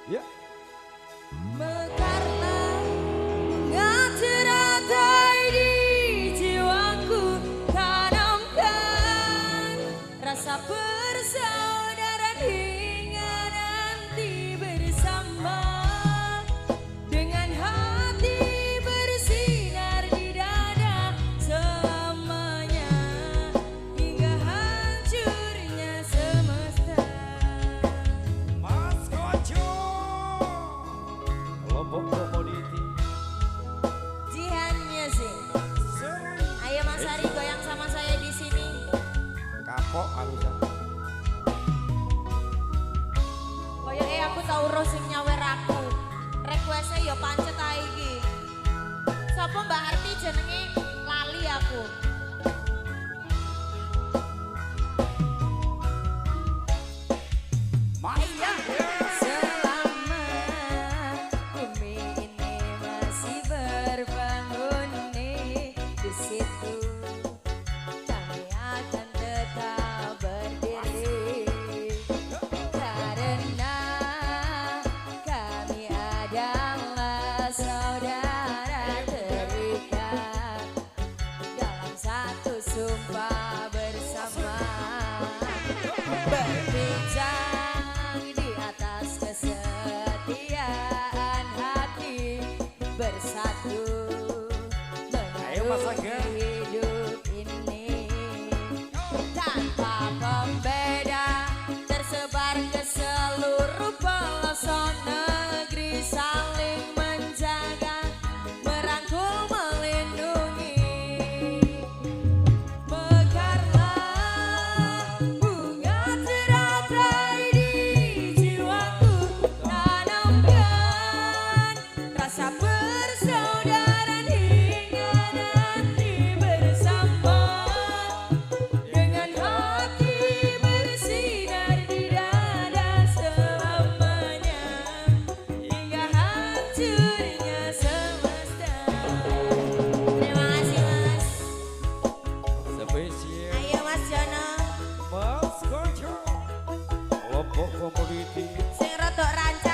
Ya. Mekarlah bunga teratai di jiwaku, tanamkan rasa persaudaraan hingga nanti bersama. Dengan hati bersinar di dada selamanya, hingga hancurnya semesta. Mas Kojo Kelompok Komoditi Jihannya sih. Ayo Mas Ari goyang sama saya di sini. kapok aku San. Koyo aku tau sing nyawer aku. Request-e ya pancet ae iki. Sopo Mbak Arti jenenge lali aku. Maya. Selama bumi ini masih berbangun nih, di situ kami akan tetap berdiri. Karena kami adalah saudara terikat dalam satu sumpah bersama. Berbincang di atas kesetiaan hati, bersatu Ayo, Mas Angga. menempuhi hidup ini tanpa pembeda, tersebar ke seluruh pelosok negeri, saling menjaga, merangkul, melindungi. Mekarlah bunga teratai di jiwaku, tanamkan rasa persaudaraan hingga nanti bersama. Dengan hati bersinar di dada selamanya, hingga hancurnya semesta. Terima kasih Mas. Spesial Ayo Mas Jono, Mas Kojo Kelompok Komoditi sing rodok rancak.